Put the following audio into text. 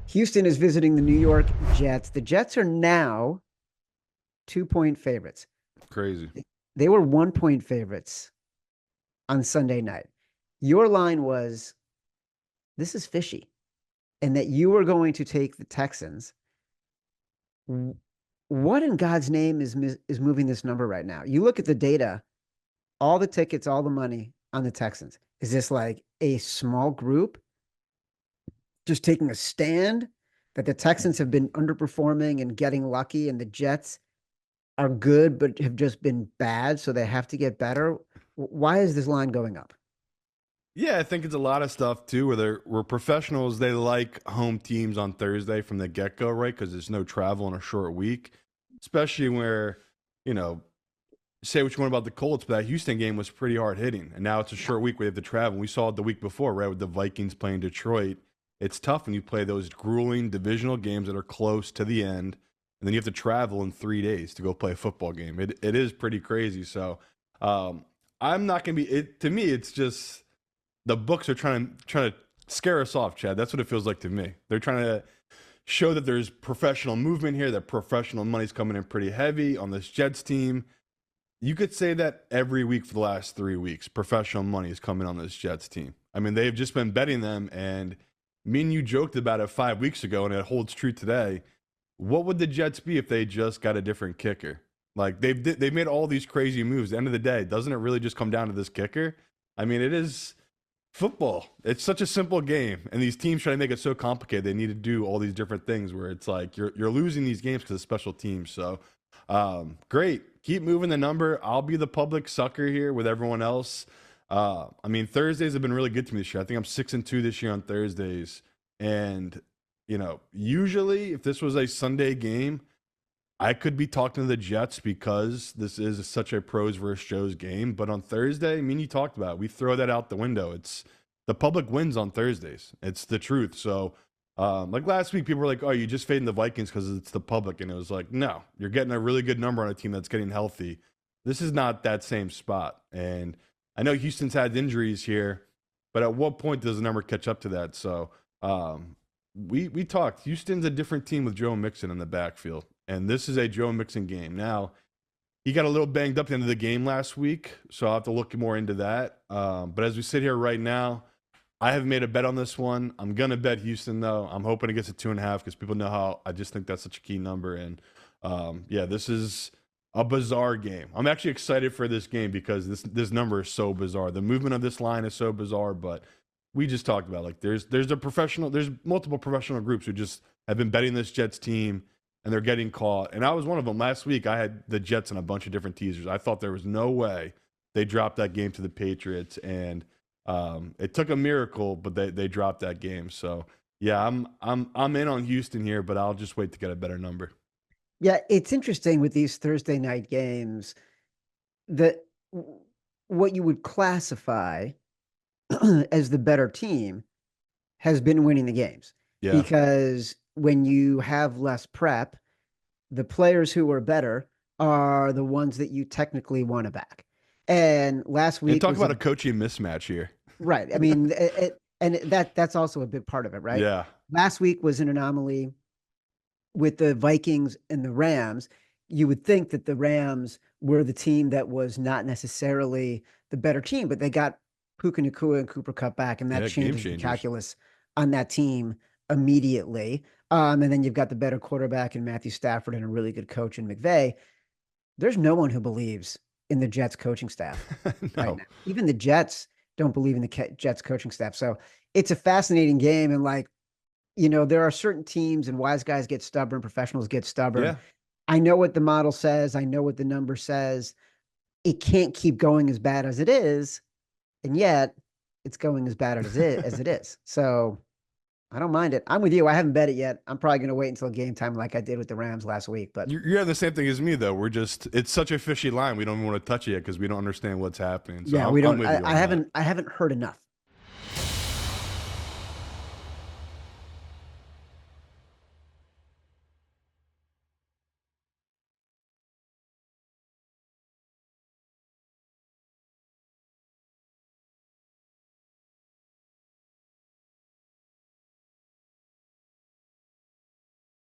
Houston is visiting the New York Jets. The Jets are now 2-point favorites. Crazy. They were 1-point favorites on Sunday night. Your line was, this is fishy, and that you were going to take the Texans. What in God's name is moving this number right now? You look at the data, all the tickets, all the money on the Texans. Is this like a small group just taking a stand that the Texans have been underperforming and getting lucky, and the Jets are good but have just been bad, so they have to get better? Why is this line going up? Yeah, I think it's a lot of stuff too. We're professionals. They like home teams on Thursday from the get go, right? Because there's no travel in a short week, especially where say what you want about the Colts, but that Houston game was pretty hard hitting, and now it's a short week where they have to travel. We saw it the week before, right, with the Vikings playing Detroit. It's tough when you play those grueling divisional games that are close to the end, and then you have to travel in 3 days to go play a football game. It is pretty crazy. So I'm not going to be. To me, it's just the books are trying to scare us off, Chad. That's what it feels like to me. They're trying to show that there's professional movement here, that professional money's coming in pretty heavy on this Jets team. You could say that every week for the last 3 weeks, professional money is coming on this Jets team. I mean, they've just been betting them, and me and you joked about it 5 weeks ago, and it holds true today. What would the Jets be if they just got a different kicker? Like, they've made all these crazy moves. At the end of the day, doesn't it really just come down to this kicker? I mean, it is football. It's such a simple game, and these teams try to make it so complicated. They need to do all these different things where it's like you're losing these games because of special teams. So, great. Keep moving the number. I'll be the public sucker here with everyone else. I mean, Thursdays have been really good to me this year. I think I'm 6-2 this year on Thursdays. And, usually if this was a Sunday game, I could be talking to the Jets because this is such a pros versus Joes game. But on Thursday, I mean, you talked about it. We throw that out the window. It's the public wins on Thursdays. It's the truth. So, like last week, people were like, oh, you just fading the Vikings because it's the public. And it was like, no, you're getting a really good number on a team that's getting healthy. This is not that same spot. And I know Houston's had injuries here, but at what point does the number catch up to that? So we talked. Houston's a different team with Joe Mixon in the backfield. And this is a Joe Mixon game. Now, he got a little banged up at the end of the game last week, so I'll have to look more into that. But as we sit here right now, I haven't made a bet on this one. I'm going to bet Houston, though. I'm hoping it gets a 2.5 because people know how I just think that's such a key number. And, this is a bizarre game. I'm actually excited for this game because this number is so bizarre. The movement of this line is so bizarre, but we just talked about, like, there's multiple professional groups who just have been betting this Jets team, and they're getting caught. And I was one of them. Last week, I had the Jets in a bunch of different teasers. I thought there was no way they dropped that game to the Patriots, and it took a miracle, but they dropped that game. So yeah, I'm in on Houston here, but I'll just wait to get a better number. Yeah, it's interesting with these Thursday night games that what you would classify as the better team has been winning the games. Yeah. Because when you have less prep, the players who are better are the ones that you technically want to back. And last week, you talk about a coaching mismatch here. Right. I mean, that's also a big part of it, right? Yeah. Last week was an anomaly with the Vikings and the Rams. You would think that the Rams were the team that was not necessarily the better team, but they got Puka Nacua and Cooper Kupp back, and that changes the calculus on that team immediately. And then you've got the better quarterback in Matthew Stafford and a really good coach in McVay. There's no one who believes in the Jets coaching staff. No. Right now. Even the Jets don't believe in the Jets coaching staff. So it's a fascinating game. And there are certain teams, and wise guys get stubborn, professionals get stubborn. Yeah. I know what the model says. I know what the number says. It can't keep going as bad as it is. And yet it's going as bad as it is. So I don't mind it. I'm with you. I haven't bet it yet. I'm probably going to wait until game time like I did with the Rams last week. But you're having the same thing as me, though. It's such a fishy line. We don't even want to touch it yet because we don't understand what's happening. So yeah, we don't. I haven't heard enough.